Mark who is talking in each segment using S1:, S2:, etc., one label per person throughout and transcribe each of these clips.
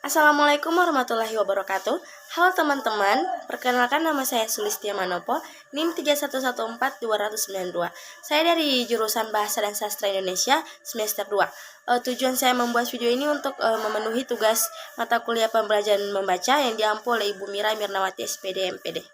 S1: Assalamualaikum warahmatullahi wabarakatuh. Halo teman-teman, perkenalkan nama saya Sulistia Manopo, NIM 3114292. Saya dari jurusan Bahasa dan Sastra Indonesia semester 2. Tujuan saya membuat video ini untuk memenuhi tugas mata kuliah pembelajaran membaca yang diampu oleh Ibu Mira Mirnawati SPD MPD.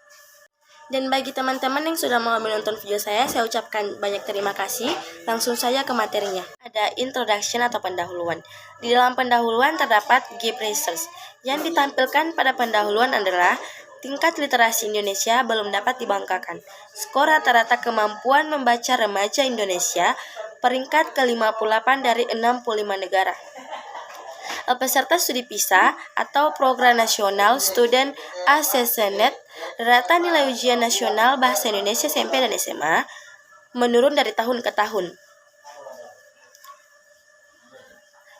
S1: Dan bagi teman-teman yang sudah mau menonton video saya ucapkan banyak terima kasih. Langsung saja ke materinya. Ada introduction atau pendahuluan. Di dalam pendahuluan terdapat Give Research. Yang ditampilkan pada pendahuluan adalah tingkat literasi Indonesia belum dapat dibanggakan. Skor rata-rata kemampuan membaca remaja Indonesia peringkat ke-58 dari 65 negara. Peserta studi PISA atau Program Nasional Student Assessment, rata nilai ujian nasional Bahasa Indonesia SMP dan SMA menurun dari tahun ke tahun.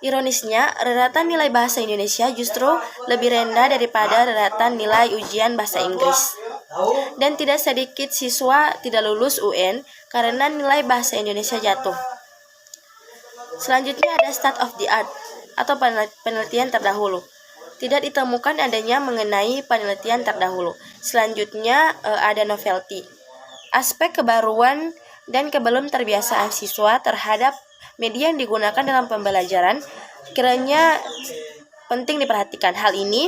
S1: Ironisnya, rata nilai Bahasa Indonesia justru lebih rendah daripada rata nilai ujian Bahasa Inggris. Dan tidak sedikit siswa tidak lulus UN karena nilai Bahasa Indonesia jatuh. Selanjutnya ada State of the Art atau penelitian terdahulu. Tidak ditemukan adanya mengenai penelitian terdahulu. Selanjutnya ada novelty. Aspek kebaruan dan kebelum terbiasaan siswa terhadap media yang digunakan dalam pembelajaran kiranya penting diperhatikan. Hal ini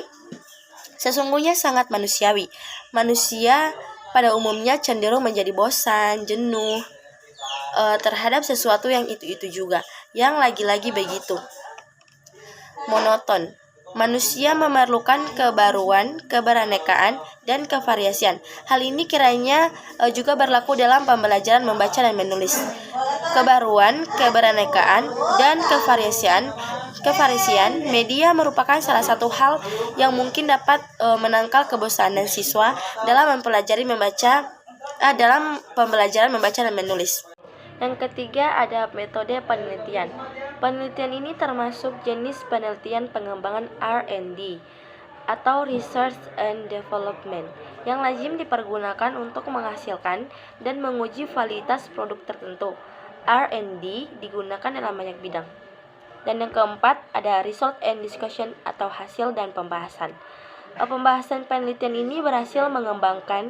S1: sesungguhnya sangat manusiawi. Manusia pada umumnya cenderung menjadi bosan, jenuh terhadap sesuatu yang itu-itu juga, yang lagi-lagi begitu monoton. Manusia memerlukan kebaruan, keberenekaan, dan kevariasian. Hal ini kiranya juga berlaku dalam pembelajaran membaca dan menulis. Kebaruan, keberenekaan, dan kevariasian media merupakan salah satu hal yang mungkin dapat menangkal kebosanan siswa dalam mempelajari dalam pembelajaran membaca dan menulis. Yang ketiga ada metode penelitian. Penelitian ini termasuk jenis penelitian pengembangan R&D atau Research and Development yang lazim dipergunakan untuk menghasilkan dan menguji validitas produk tertentu. R&D digunakan dalam banyak bidang. Dan yang keempat ada Result and Discussion atau hasil dan pembahasan. Pembahasan penelitian ini berhasil mengembangkan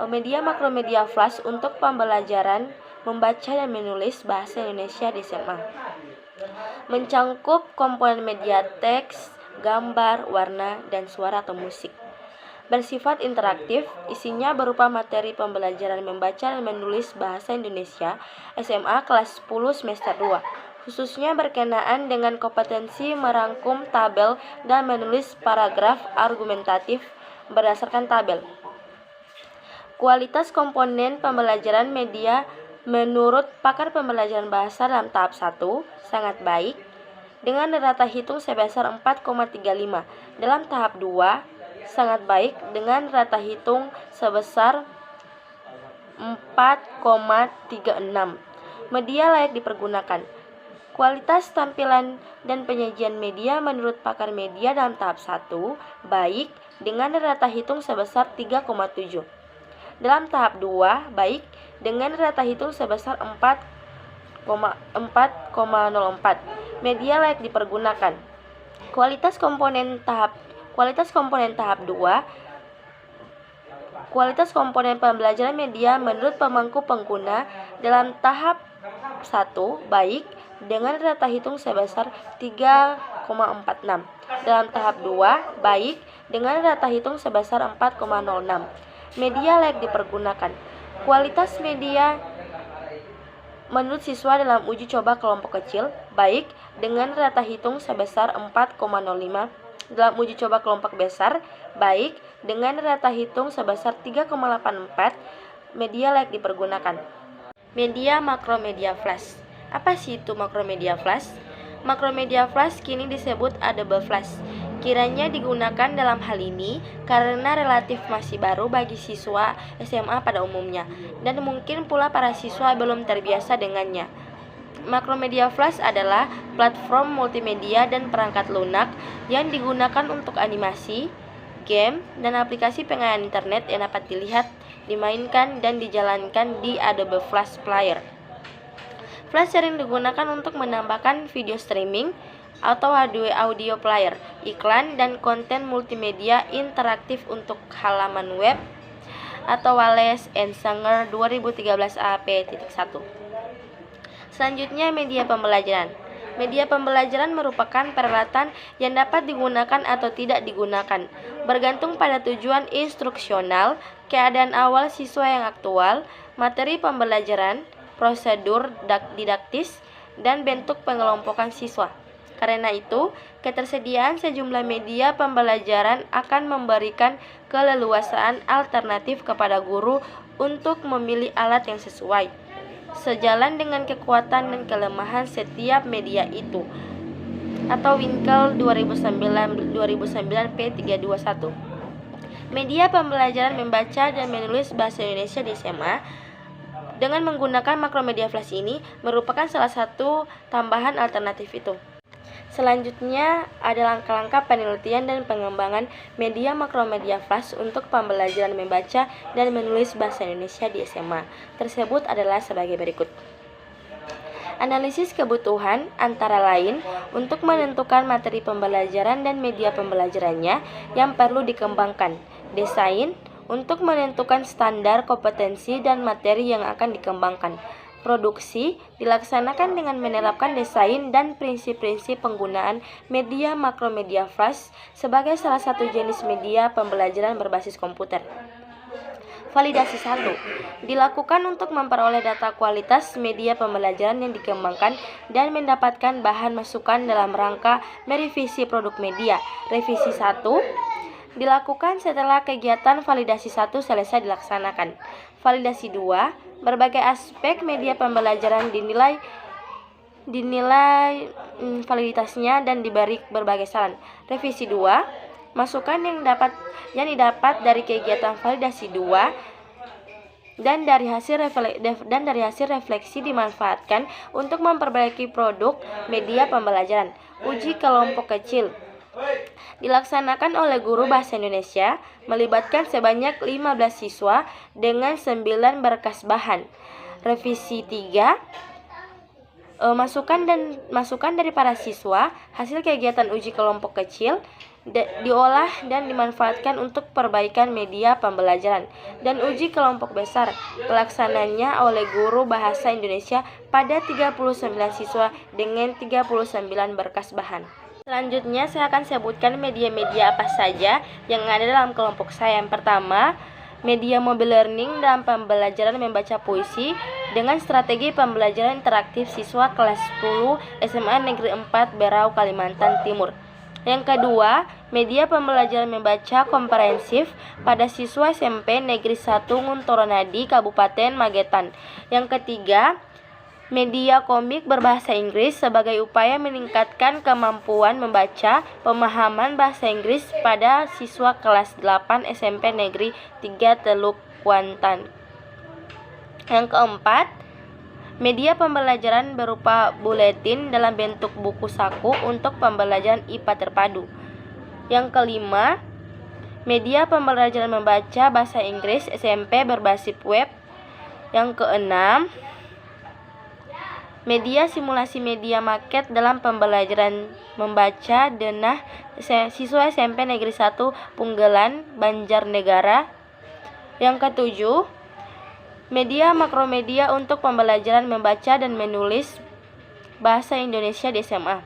S1: media makromedia flash untuk pembelajaran membaca dan menulis bahasa Indonesia di SMA. Mencangkup komponen media teks, gambar, warna, dan suara atau musik. Bersifat interaktif, isinya berupa materi pembelajaran membaca dan menulis bahasa Indonesia SMA kelas 10 semester 2, khususnya berkenaan dengan kompetensi merangkum tabel dan menulis paragraf argumentatif berdasarkan tabel. Kualitas komponen pembelajaran media menurut pakar pembelajaran bahasa dalam tahap 1 sangat baik dengan rata hitung sebesar 4,35. Dalam tahap 2 sangat baik dengan rata hitung sebesar 4,36. Media layak dipergunakan. Kualitas tampilan dan penyajian media menurut pakar media dalam tahap 1 baik dengan rata hitung sebesar 3,7. Dalam tahap 2 baik dengan rata hitung sebesar 4,04. Media layak dipergunakan. Kualitas komponen tahap 2. Kualitas komponen pembelajaran media menurut pemangku pengguna dalam tahap 1 baik dengan rata hitung sebesar 3,46. Dalam tahap 2 baik dengan rata hitung sebesar 4,06. Media layak dipergunakan. Kualitas media menurut siswa dalam uji coba kelompok kecil baik dengan rata hitung sebesar 4,05. Dalam uji coba kelompok besar baik dengan rata hitung sebesar 3,84. Media layak dipergunakan. Media makromedia flash. Apa sih itu makromedia flash? Makromedia flash kini disebut Adobe Flash. Kiranya digunakan dalam hal ini karena relatif masih baru bagi siswa SMA pada umumnya, dan mungkin pula para siswa belum terbiasa dengannya. Makromedia Flash adalah platform multimedia dan perangkat lunak yang digunakan untuk animasi, game, dan aplikasi pengayaan internet yang dapat dilihat, dimainkan, dan dijalankan di Adobe Flash Player. Flash sering digunakan untuk menambahkan video streaming, atau audio player, iklan, dan konten multimedia interaktif untuk halaman web atau Wallace and Sanger 2013 AP.1. Selanjutnya, media pembelajaran. Media pembelajaran merupakan peralatan yang dapat digunakan atau tidak digunakan, bergantung pada tujuan instruksional, keadaan awal siswa yang aktual, materi pembelajaran, prosedur didaktis, dan bentuk pengelompokan siswa. Karena itu, ketersediaan sejumlah media pembelajaran akan memberikan keleluasaan alternatif kepada guru untuk memilih alat yang sesuai, sejalan dengan kekuatan dan kelemahan setiap media itu. Atau Winkel 2009 P321. Media pembelajaran membaca dan menulis bahasa Indonesia di SMA dengan menggunakan Macromedia Flash ini merupakan salah satu tambahan alternatif itu. Selanjutnya ada langkah-langkah penelitian dan pengembangan media Macromedia Flash untuk pembelajaran membaca dan menulis bahasa Indonesia di SMA. Tersebut adalah sebagai berikut. Analisis kebutuhan antara lain untuk menentukan materi pembelajaran dan media pembelajarannya yang perlu dikembangkan. Desain untuk menentukan standar kompetensi dan materi yang akan dikembangkan. Produksi dilaksanakan dengan menerapkan desain dan prinsip-prinsip penggunaan media Macromedia Flash sebagai salah satu jenis media pembelajaran berbasis komputer. Validasi 1 dilakukan untuk memperoleh data kualitas media pembelajaran yang dikembangkan dan mendapatkan bahan masukan dalam rangka merevisi produk media. Revisi 1 dilakukan setelah kegiatan validasi 1 selesai dilaksanakan. Validasi 2, berbagai aspek media pembelajaran dinilai validitasnya dan diberi berbagai saran. Revisi 2, masukan yang didapat dari kegiatan validasi 2 dan dari hasil refleksi dimanfaatkan untuk memperbaiki produk media pembelajaran. Uji kelompok kecil dilaksanakan oleh guru bahasa Indonesia, melibatkan sebanyak 15 siswa dengan 9 berkas bahan. Revisi 3, masukan dari para siswa, hasil kegiatan uji kelompok kecil diolah dan dimanfaatkan untuk perbaikan media pembelajaran. Dan uji kelompok besar, pelaksananya oleh guru bahasa Indonesia pada 39 siswa dengan 39 berkas bahan. Selanjutnya saya akan sebutkan media-media apa saja yang ada dalam kelompok saya. Yang pertama, media mobile learning dalam pembelajaran membaca puisi dengan strategi pembelajaran interaktif siswa kelas 10 SMA Negeri 4 Berau, Kalimantan Timur. Yang kedua, media pembelajaran membaca komprehensif pada siswa SMP Negeri 1 Nguntoronadi, Kabupaten Magetan. Yang ketiga, media komik berbahasa Inggris sebagai upaya meningkatkan kemampuan membaca, pemahaman bahasa Inggris pada siswa kelas 8 SMP Negeri 3 Teluk Kuantan. Yang keempat, media pembelajaran berupa buletin dalam bentuk buku saku untuk pembelajaran IPA terpadu. Yang kelima, media pembelajaran membaca bahasa Inggris SMP berbasis web. Yang keenam, media simulasi media maket dalam pembelajaran membaca denah siswa SMP Negeri 1 Punggelan, Banjarnegara. Yang ketujuh, media makromedia untuk pembelajaran membaca dan menulis bahasa Indonesia di SMA.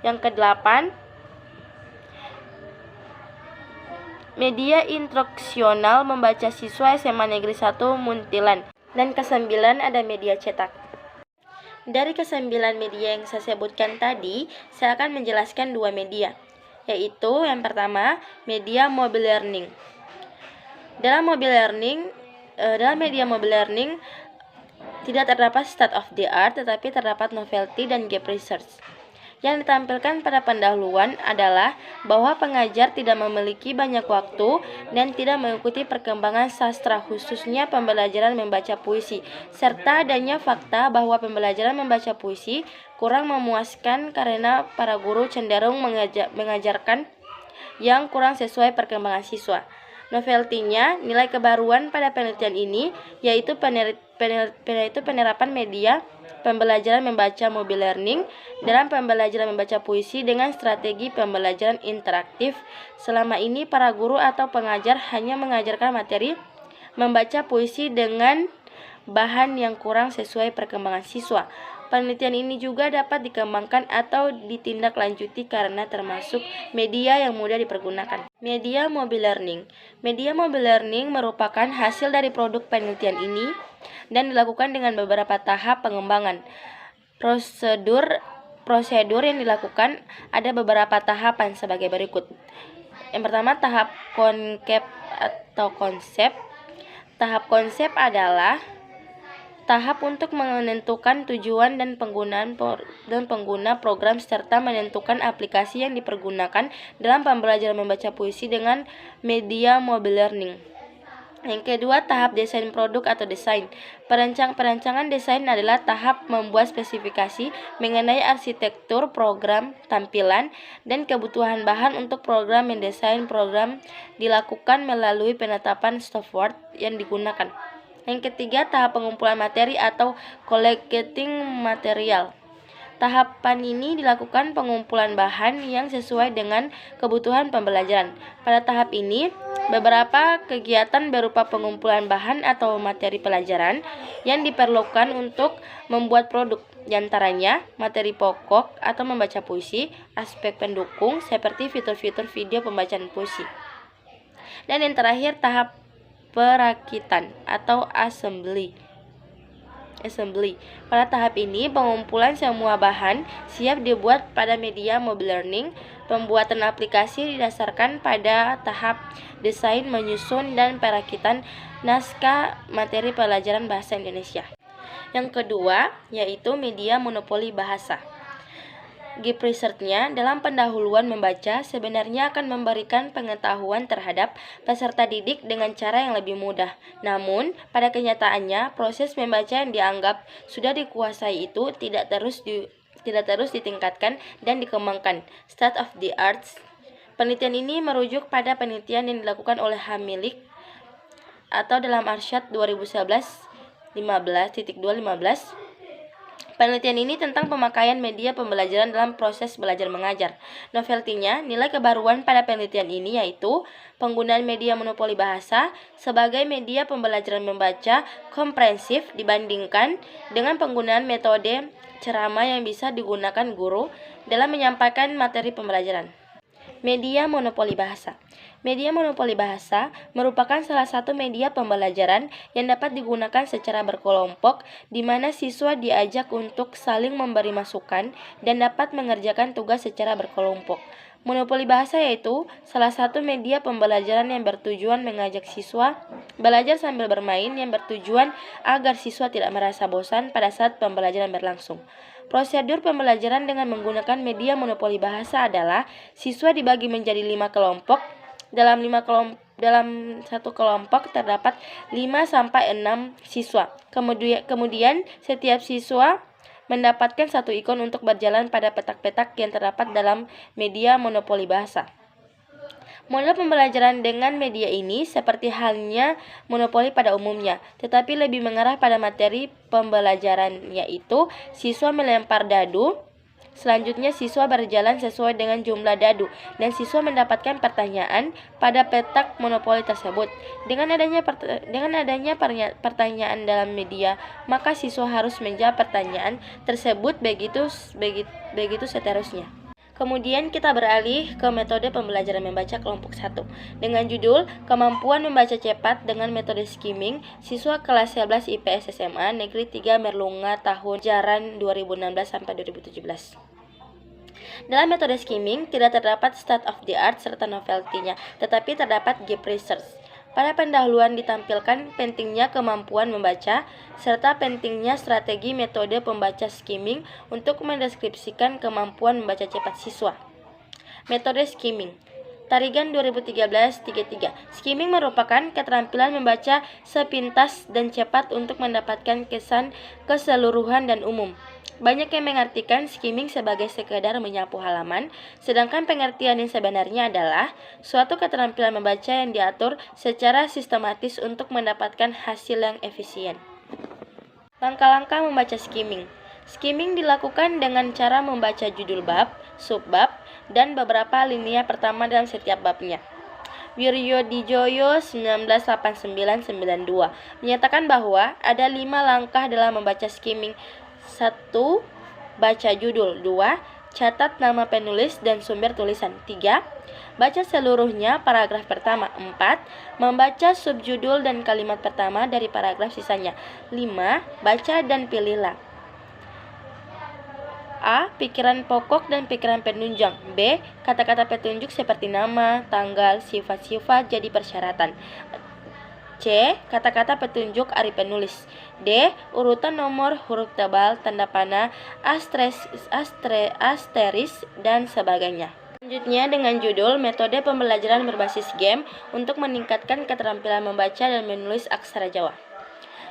S1: Yang kedelapan, media instruksional membaca siswa SMA Negeri 1 Muntilan. Dan kesembilan, ada media cetak. Dari kesembilan media yang saya sebutkan tadi, saya akan menjelaskan dua media, yaitu yang pertama, media mobile learning. Dalam media mobile learning tidak terdapat state of the art, tetapi terdapat novelty dan gap research. Yang ditampilkan pada pendahuluan adalah bahwa pengajar tidak memiliki banyak waktu dan tidak mengikuti perkembangan sastra, khususnya pembelajaran membaca puisi, serta adanya fakta bahwa pembelajaran membaca puisi kurang memuaskan karena para guru cenderung mengajarkan yang kurang sesuai perkembangan siswa. Novelty-nya, nilai kebaruan pada penelitian ini yaitu penerapan media pembelajaran membaca mobile learning dalam pembelajaran membaca puisi dengan strategi pembelajaran interaktif. Selama ini para guru atau pengajar hanya mengajarkan materi membaca puisi dengan bahan yang kurang sesuai perkembangan siswa. Penelitian ini juga dapat dikembangkan atau ditindaklanjuti karena termasuk media yang mudah dipergunakan. Media mobile learning. Media mobile learning merupakan hasil dari produk penelitian ini dan dilakukan dengan beberapa tahap pengembangan. Prosedur yang dilakukan ada beberapa tahapan sebagai berikut. Yang pertama, tahap konsep. Tahap konsep adalah tahap untuk menentukan tujuan dan pengguna program serta menentukan aplikasi yang dipergunakan dalam pembelajaran membaca puisi dengan media mobile learning. Yang kedua, tahap desain produk atau desain. Perancangan desain adalah tahap membuat spesifikasi mengenai arsitektur program, tampilan, dan kebutuhan bahan untuk program. Mendesain program dilakukan melalui penetapan software yang digunakan. Yang ketiga, tahap pengumpulan materi atau collecting material. Tahapan ini dilakukan pengumpulan bahan yang sesuai dengan kebutuhan pembelajaran. Pada tahap ini, beberapa kegiatan berupa pengumpulan bahan atau materi pelajaran yang diperlukan untuk membuat produk, di antaranya materi pokok atau membaca puisi, aspek pendukung seperti fitur-fitur video pembacaan puisi. Dan yang terakhir, tahap perakitan atau assembly. Pada tahap ini, pengumpulan semua bahan siap dibuat pada media mobile learning. Pembuatan aplikasi didasarkan pada tahap desain, menyusun, dan perakitan naskah materi pelajaran bahasa Indonesia. Yang kedua, yaitu media monopoli bahasa. Gap research-nya dalam pendahuluan membaca sebenarnya akan memberikan pengetahuan terhadap peserta didik dengan cara yang lebih mudah. Namun, pada kenyataannya, proses membaca yang dianggap sudah dikuasai itu tidak terus ditingkatkan dan dikembangkan. State of the art. Penelitian ini merujuk pada penelitian yang dilakukan oleh Hamilik atau dalam Arsyad 2011 15.215. Penelitian ini tentang pemakaian media pembelajaran dalam proses belajar mengajar. Novelty-nya, nilai kebaruan pada penelitian ini yaitu penggunaan media monopoli bahasa sebagai media pembelajaran membaca komprehensif dibandingkan dengan penggunaan metode ceramah yang bisa digunakan guru dalam menyampaikan materi pembelajaran. Media monopoli bahasa. Media monopoli bahasa merupakan salah satu media pembelajaran yang dapat digunakan secara berkelompok, di mana siswa diajak untuk saling memberi masukan dan dapat mengerjakan tugas secara berkelompok. Monopoli bahasa yaitu salah satu media pembelajaran yang bertujuan mengajak siswa belajar sambil bermain, yang bertujuan agar siswa tidak merasa bosan pada saat pembelajaran berlangsung. Prosedur pembelajaran dengan menggunakan media monopoli bahasa adalah siswa dibagi menjadi 5 kelompok. Dalam satu kelompok terdapat 5-6 siswa. Kemudian setiap siswa mendapatkan satu ikon untuk berjalan pada petak-petak yang terdapat dalam media monopoli bahasa. Model pembelajaran dengan media ini seperti halnya monopoli pada umumnya, tetapi lebih mengarah pada materi pembelajaran, yaitu siswa melempar dadu. Selanjutnya siswa berjalan sesuai dengan jumlah dadu dan siswa mendapatkan pertanyaan pada petak monopoli tersebut. Dengan adanya pertanyaan dalam media, maka siswa harus menjawab pertanyaan tersebut begitu seterusnya. Kemudian kita beralih ke metode pembelajaran membaca kelompok 1 dengan judul Kemampuan Membaca Cepat dengan Metode Skimming. Siswa kelas 11 IPS SMA Negeri 3 Merlunga tahun ajaran 2016 sampai 2017. Dalam metode skimming tidak terdapat state of the art serta novelty-nya, tetapi terdapat gap research. Pada pendahuluan ditampilkan pentingnya kemampuan membaca, serta pentingnya strategi metode pembaca skimming untuk mendeskripsikan kemampuan membaca cepat siswa. Metode skimming. Tarigan 2013-33. Skimming merupakan keterampilan membaca sepintas dan cepat untuk mendapatkan kesan keseluruhan dan umum. Banyak yang mengartikan skimming sebagai sekedar menyapu halaman, sedangkan pengertian yang sebenarnya adalah suatu keterampilan membaca yang diatur secara sistematis untuk mendapatkan hasil yang efisien. Langkah-langkah membaca skimming. Skimming dilakukan dengan cara membaca judul bab, subbab, dan beberapa linia pertama dalam setiap babnya. Wiryodijoyo 1989-92 menyatakan bahwa ada 5 langkah dalam membaca skimming. 1. Baca judul. 2. Catat nama penulis dan sumber tulisan. 3. Baca seluruhnya paragraf pertama. 4. Membaca subjudul dan kalimat pertama dari paragraf sisanya. 5. Baca dan pilihlah. A. Pikiran pokok dan pikiran penunjang. B. Kata-kata petunjuk seperti nama, tanggal, sifat-sifat jadi persyaratan. C. Kata-kata petunjuk ari penulis. D. Urutan nomor, huruf tebal, tanda panah, asteris, dan sebagainya. Selanjutnya dengan judul Metode Pembelajaran Berbasis Game untuk meningkatkan keterampilan membaca dan menulis aksara Jawa.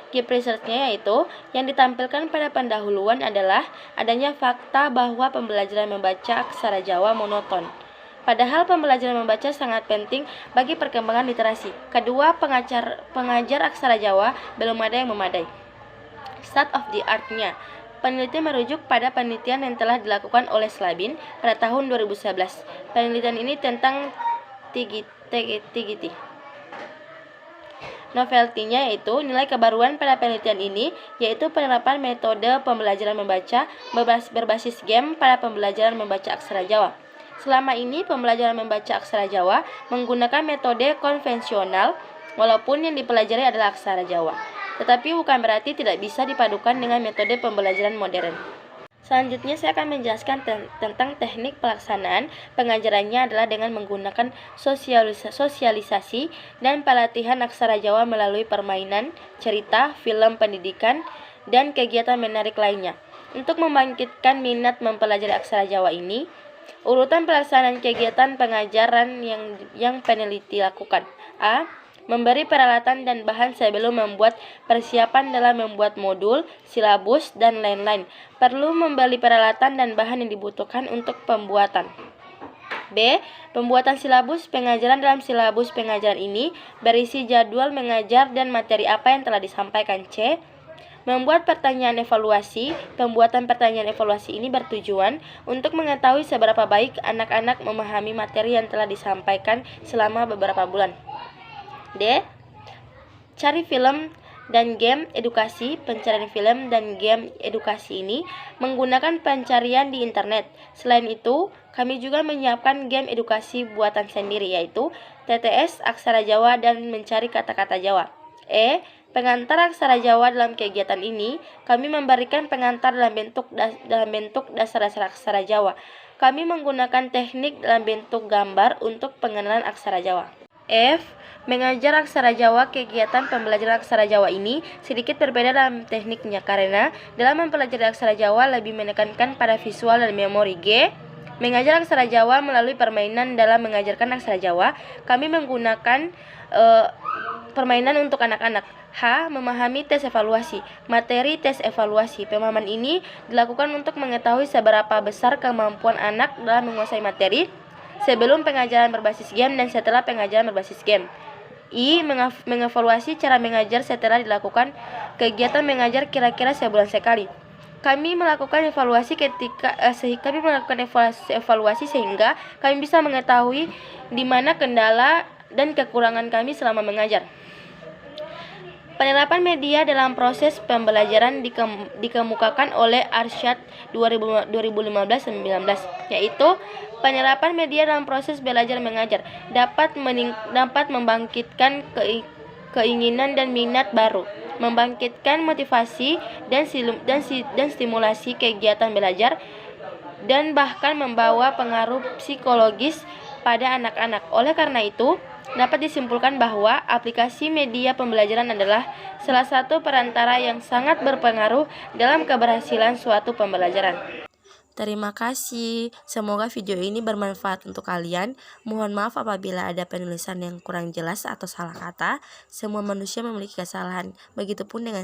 S1: Key research-nya yaitu yang ditampilkan pada pendahuluan adalah adanya fakta bahwa pembelajaran membaca aksara Jawa monoton. Padahal pembelajaran membaca sangat penting bagi perkembangan literasi. Kedua, pengajar aksara Jawa belum ada yang memadai. State of the art-nya. Penelitian merujuk pada penelitian yang telah dilakukan oleh Slabin pada tahun 2011. Penelitian ini tentang Tigiti. Novelty-nya yaitu nilai kebaruan pada penelitian ini yaitu penerapan metode pembelajaran membaca berbasis game pada pembelajaran membaca aksara Jawa. Selama ini pembelajaran membaca aksara Jawa menggunakan metode konvensional walaupun yang dipelajari adalah aksara Jawa. Tetapi bukan berarti tidak bisa dipadukan dengan metode pembelajaran modern. Selanjutnya saya akan menjelaskan tentang teknik pelaksanaan. Pengajarannya adalah dengan menggunakan sosialisasi dan pelatihan aksara Jawa melalui permainan, cerita, film pendidikan, dan kegiatan menarik lainnya. Untuk membangkitkan minat mempelajari aksara Jawa ini, urutan pelaksanaan kegiatan pengajaran yang peneliti lakukan. A. Memberi peralatan dan bahan sebelum membuat persiapan dalam membuat modul, silabus, dan lain-lain. Perlu membeli peralatan dan bahan yang dibutuhkan untuk pembuatan. B. Pembuatan silabus pengajaran. Dalam silabus pengajaran ini berisi jadwal mengajar dan materi apa yang telah disampaikan. C. Membuat pertanyaan evaluasi. Pembuatan pertanyaan evaluasi ini bertujuan untuk mengetahui seberapa baik anak-anak memahami materi yang telah disampaikan selama beberapa bulan. D. Cari film dan game edukasi. Pencarian film dan game edukasi ini menggunakan pencarian di internet. Selain itu, kami juga menyiapkan game edukasi buatan sendiri yaitu TTS Aksara Jawa dan mencari kata-kata Jawa. E. Pengantar aksara Jawa. Dalam kegiatan ini, kami memberikan pengantar dalam bentuk dasar-dasar aksara Jawa. Kami menggunakan teknik dalam bentuk gambar untuk pengenalan aksara Jawa. F. Mengajar aksara Jawa. Kegiatan pembelajaran aksara Jawa ini sedikit berbeda dalam tekniknya karena dalam mempelajari aksara Jawa lebih menekankan pada visual dan memori. G. Mengajar aksara Jawa melalui permainan. Dalam mengajarkan aksara Jawa, kami menggunakan permainan untuk anak-anak. H. Memahami tes evaluasi. Materi tes evaluasi. Pemahaman ini dilakukan untuk mengetahui seberapa besar kemampuan anak dalam menguasai materi sebelum pengajaran berbasis game dan setelah pengajaran berbasis game. I. Mengevaluasi cara mengajar setelah dilakukan kegiatan mengajar kira-kira sebulan sekali. Kami melakukan evaluasi sehingga kami bisa mengetahui di mana kendala dan kekurangan kami selama mengajar. Penerapan media dalam proses pembelajaran dikemukakan oleh Arsyad 2015-19, yaitu penerapan media dalam proses belajar mengajar dapat membangkitkan keinginan dan minat baru, membangkitkan motivasi dan stimulasi kegiatan belajar, dan bahkan membawa pengaruh psikologis pada anak-anak. Oleh karena itu, dapat disimpulkan bahwa aplikasi media pembelajaran adalah salah satu perantara yang sangat berpengaruh dalam keberhasilan suatu pembelajaran. Terima kasih. Semoga video ini bermanfaat untuk kalian. Mohon maaf apabila ada penulisan yang kurang jelas atau salah kata. Semua manusia memiliki kesalahan. Begitupun dengan